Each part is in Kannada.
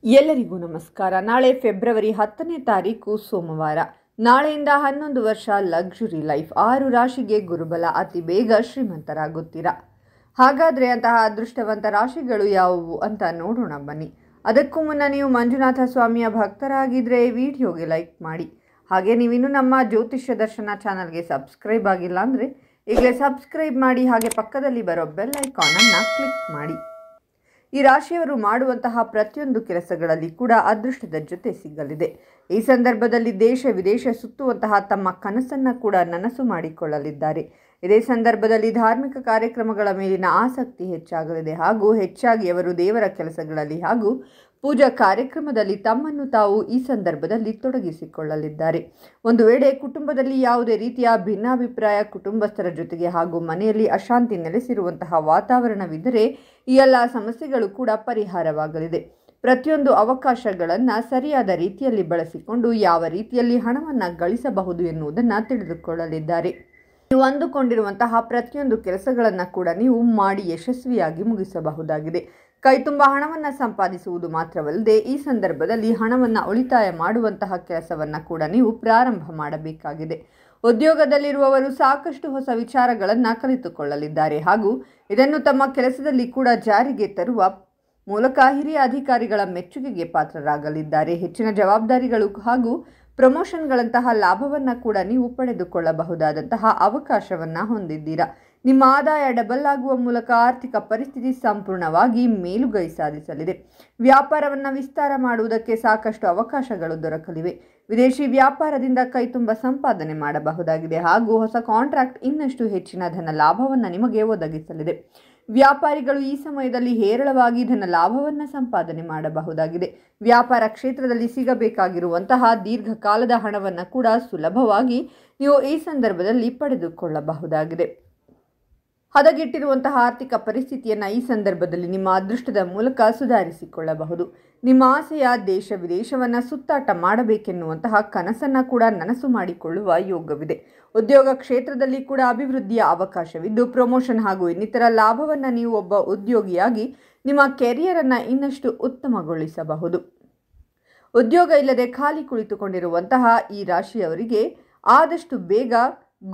ಎಲ್ಲರಿಗೂ ನಮಸ್ಕಾರ. ನಾಳೆ ಫೆಬ್ರವರಿ 10ನೇ ತಾರೀಕು ಸೋಮವಾರ. ನಾಳೆಯಿಂದ 11 ವರ್ಷ ಲಕ್ಸುರಿ ಲೈಫ್. 6 ರಾಶಿಗೆ ಗುರುಬಲ. ಅತಿ ಬೇಗ ಶ್ರೀಮಂತರಾಗುತ್ತೀರಾ. ಹಾಗಾದರೆ ಅಂತಹ ಅದೃಷ್ಟವಂತ ರಾಶಿಗಳು ಯಾವುವು ಅಂತ ನೋಡೋಣ ಬನ್ನಿ. ಅದಕ್ಕೂ ಮುನ್ನ ನೀವು ಮಂಜುನಾಥ ಸ್ವಾಮಿಯ ಭಕ್ತರಾಗಿದ್ದರೆ ವಿಡಿಯೋಗೆ ಲೈಕ್ ಮಾಡಿ. ಹಾಗೆ ನೀವಿನ್ನೂ ನಮ್ಮ ಜ್ಯೋತಿಷ್ಯ ದರ್ಶನ ಚಾನಲ್ಗೆ ಸಬ್ಸ್ಕ್ರೈಬ್ ಆಗಿಲ್ಲ ಅಂದರೆ ಈಗಲೇ ಸಬ್ಸ್ಕ್ರೈಬ್ ಮಾಡಿ. ಹಾಗೆ ಪಕ್ಕದಲ್ಲಿ ಬರೋ ಬೆಲ್ ಐಕಾನನ್ನು ಕ್ಲಿಕ್ ಮಾಡಿ. ಈ ರಾಶಿಯವರು ಮಾಡುವಂತಹ ಪ್ರತಿಯೊಂದು ಕೆಲಸಗಳಲ್ಲಿ ಕೂಡ ಅದೃಷ್ಟದ ಜೊತೆ ಸಿಗಲಿದೆ. ಈ ಸಂದರ್ಭದಲ್ಲಿ ದೇಶ ವಿದೇಶ ಸುತ್ತುವಂತಹ ತಮ್ಮ ಕನಸನ್ನು ಕೂಡ ನನಸು ಮಾಡಿಕೊಳ್ಳಲಿದ್ದಾರೆ. ಇದೇ ಸಂದರ್ಭದಲ್ಲಿ ಧಾರ್ಮಿಕ ಕಾರ್ಯಕ್ರಮಗಳ ಮೇಲಿನ ಆಸಕ್ತಿ ಹೆಚ್ಚಾಗಲಿದೆ ಹಾಗೂ ಹೆಚ್ಚಾಗಿ ಅವರು ದೇವರ ಕೆಲಸಗಳಲ್ಲಿ ಹಾಗೂ ಪೂಜಾ ಕಾರ್ಯಕ್ರಮದಲ್ಲಿ ತಮ್ಮನ್ನು ತಾವು ಈ ಸಂದರ್ಭದಲ್ಲಿ ತೊಡಗಿಸಿಕೊಳ್ಳಲಿದ್ದಾರೆ. ಒಂದು ವೇಳೆ ಕುಟುಂಬದಲ್ಲಿ ಯಾವುದೇ ರೀತಿಯ ಭಿನ್ನಾಭಿಪ್ರಾಯ, ಕುಟುಂಬಸ್ಥರ ಜೊತೆಗೆ ಹಾಗೂ ಮನೆಯಲ್ಲಿ ಅಶಾಂತಿ ನೆಲೆಸಿರುವಂತಹ ವಾತಾವರಣವಿದ್ದರೆ ಈ ಎಲ್ಲ ಸಮಸ್ಯೆಗಳು ಕೂಡ ಪರಿಹಾರವಾಗಲಿದೆ. ಪ್ರತಿಯೊಂದು ಅವಕಾಶಗಳನ್ನು ಸರಿಯಾದ ರೀತಿಯಲ್ಲಿ ಬಳಸಿಕೊಂಡು ಯಾವ ರೀತಿಯಲ್ಲಿ ಹಣವನ್ನು ಗಳಿಸಬಹುದು ಎನ್ನುವುದನ್ನು ತಿಳಿದುಕೊಳ್ಳಲಿದ್ದಾರೆ. ನೀವು ಅಂದುಕೊಂಡಿರುವಂತಹ ಪ್ರತಿಯೊಂದು ಕೆಲಸಗಳನ್ನು ಕೂಡ ನೀವು ಮಾಡಿ ಯಶಸ್ವಿಯಾಗಿ ಮುಗಿಸಬಹುದಾಗಿದೆ. ಕೈ ತುಂಬ ಹಣವನ್ನು ಸಂಪಾದಿಸುವುದು ಮಾತ್ರವಲ್ಲದೆ ಈ ಸಂದರ್ಭದಲ್ಲಿ ಹಣವನ್ನು ಉಳಿತಾಯ ಮಾಡುವಂತಹ ಕೆಲಸವನ್ನು ಕೂಡ ನೀವು ಪ್ರಾರಂಭ ಮಾಡಬೇಕಾಗಿದೆ. ಉದ್ಯೋಗದಲ್ಲಿರುವವರು ಸಾಕಷ್ಟು ಹೊಸ ವಿಚಾರಗಳನ್ನು ಕಲಿತುಕೊಳ್ಳಲಿದ್ದಾರೆ ಹಾಗೂ ಇದನ್ನು ತಮ್ಮ ಕೆಲಸದಲ್ಲಿ ಕೂಡ ಜಾರಿಗೆ ತರುವ ಮೂಲಕ ಹಿರಿಯ ಅಧಿಕಾರಿಗಳ ಮೆಚ್ಚುಗೆಗೆ ಪಾತ್ರರಾಗಲಿದ್ದಾರೆ. ಹೆಚ್ಚಿನ ಜವಾಬ್ದಾರಿಗಳು ಹಾಗೂ ಪ್ರಮೋಷನ್ಗಳಂತಹ ಲಾಭವನ್ನು ಕೂಡ ನೀವು ಪಡೆದುಕೊಳ್ಳಬಹುದಾದಂತಹ ಅವಕಾಶವನ್ನು ಹೊಂದಿದ್ದೀರಾ. ನಿಮ್ಮ ಆದಾಯ ಡಬಲ್ ಆಗುವ ಮೂಲಕ ಆರ್ಥಿಕ ಪರಿಸ್ಥಿತಿ ಸಂಪೂರ್ಣವಾಗಿ ಮೇಲುಗೈ ಸಾಧಿಸಲಿದೆ. ವ್ಯಾಪಾರವನ್ನು ವಿಸ್ತಾರ ಮಾಡುವುದಕ್ಕೆ ಸಾಕಷ್ಟು ಅವಕಾಶಗಳು ದೊರಕಲಿವೆ. ವಿದೇಶಿ ವ್ಯಾಪಾರದಿಂದ ಕೈ ತುಂಬ ಸಂಪಾದನೆ ಮಾಡಬಹುದಾಗಿದೆ ಹಾಗೂ ಹೊಸ ಕಾಂಟ್ರಾಕ್ಟ್ ಇನ್ನಷ್ಟು ಹೆಚ್ಚಿನ ಧನ ಲಾಭವನ್ನು ನಿಮಗೆ ಒದಗಿಸಲಿದೆ. ವ್ಯಾಪಾರಿಗಳು ಈ ಸಮಯದಲ್ಲಿ ಹೇರಳವಾಗಿ ಧನ ಲಾಭವನ್ನು ಸಂಪಾದನೆ ಮಾಡಬಹುದಾಗಿದೆ. ವ್ಯಾಪಾರ ಕ್ಷೇತ್ರದಲ್ಲಿ ಸಿಗಬೇಕಾಗಿರುವಂತಹ ದೀರ್ಘಕಾಲದ ಹಣವನ್ನು ಕೂಡ ಸುಲಭವಾಗಿ ನೀವು ಈ ಸಂದರ್ಭದಲ್ಲಿ ಪಡೆದುಕೊಳ್ಳಬಹುದಾಗಿದೆ. ಹದಗೆಟ್ಟಿರುವಂತಹ ಆರ್ಥಿಕ ಪರಿಸ್ಥಿತಿಯನ್ನು ಈ ಸಂದರ್ಭದಲ್ಲಿ ನಿಮ್ಮ ಅದೃಷ್ಟದ ಮೂಲಕ ಸುಧಾರಿಸಿಕೊಳ್ಳಬಹುದು. ನಿಮ್ಮ ಆಸೆಯ ದೇಶ ವಿದೇಶವನ್ನು ಸುತ್ತಾಟ ಮಾಡಬೇಕೆನ್ನುವಂತಹ ಕನಸನ್ನು ಕೂಡ ನನಸು ಮಾಡಿಕೊಳ್ಳುವ ಯೋಗವಿದೆ. ಉದ್ಯೋಗ ಕ್ಷೇತ್ರದಲ್ಲಿ ಕೂಡ ಅಭಿವೃದ್ಧಿಯ ಅವಕಾಶವಿದ್ದು ಪ್ರಮೋಷನ್ ಹಾಗೂ ಇನ್ನಿತರ ಲಾಭವನ್ನು ನೀವು ಒಬ್ಬ ಉದ್ಯೋಗಿಯಾಗಿ ನಿಮ್ಮ ಕೆರಿಯರನ್ನು ಇನ್ನಷ್ಟು ಉತ್ತಮಗೊಳಿಸಬಹುದು. ಉದ್ಯೋಗ ಇಲ್ಲದೆ ಖಾಲಿ ಕುಳಿತುಕೊಂಡಿರುವಂತಹ ಈ ರಾಶಿಯವರಿಗೆ ಆದಷ್ಟು ಬೇಗ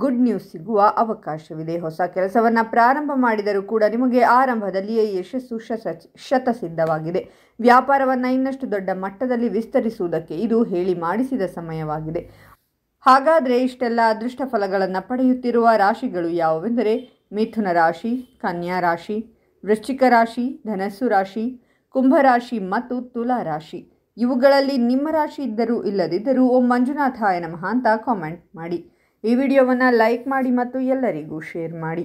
ಗುಡ್ ನ್ಯೂಸ್ ಸಿಗುವ ಅವಕಾಶವಿದೆ. ಹೊಸ ಕೆಲಸವನ್ನು ಪ್ರಾರಂಭ ಮಾಡಿದರೂ ಕೂಡ ನಿಮಗೆ ಆರಂಭದಲ್ಲಿಯೇ ಯಶಸ್ಸು ಶತಸಿದ್ಧವಾಗಿದೆ. ವ್ಯಾಪಾರವನ್ನು ಇನ್ನಷ್ಟು ದೊಡ್ಡ ಮಟ್ಟದಲ್ಲಿ ವಿಸ್ತರಿಸುವುದಕ್ಕೆ ಇದು ಹೇಳಿ ಮಾಡಿಸಿದ ಸಮಯವಾಗಿದೆ. ಹಾಗಾದರೆ ಇಷ್ಟೆಲ್ಲ ಅದೃಷ್ಟ ಫಲಗಳನ್ನು ಪಡೆಯುತ್ತಿರುವ ರಾಶಿಗಳು ಯಾವುವೆಂದರೆ ಮಿಥುನ ರಾಶಿ, ಕನ್ಯಾ ರಾಶಿ, ವೃಶ್ಚಿಕ ರಾಶಿ, ಧನಸ್ಸು ರಾಶಿ, ಕುಂಭರಾಶಿ ಮತ್ತು ತುಲಾ ರಾಶಿ. ಇವುಗಳಲ್ಲಿ ನಿಮ್ಮ ರಾಶಿ ಇದ್ದರೂ ಇಲ್ಲದಿದ್ದರೂ ಓಂ ಮಂಜುನಾಥಾಯ ನಮಃ ಅಂತ ಕಾಮೆಂಟ್ ಮಾಡಿ. ಈ ವಿಡಿಯೋವನ್ನು ಲೈಕ್ ಮಾಡಿ ಮತ್ತು ಎಲ್ಲರಿಗೂ ಶೇರ್ ಮಾಡಿ.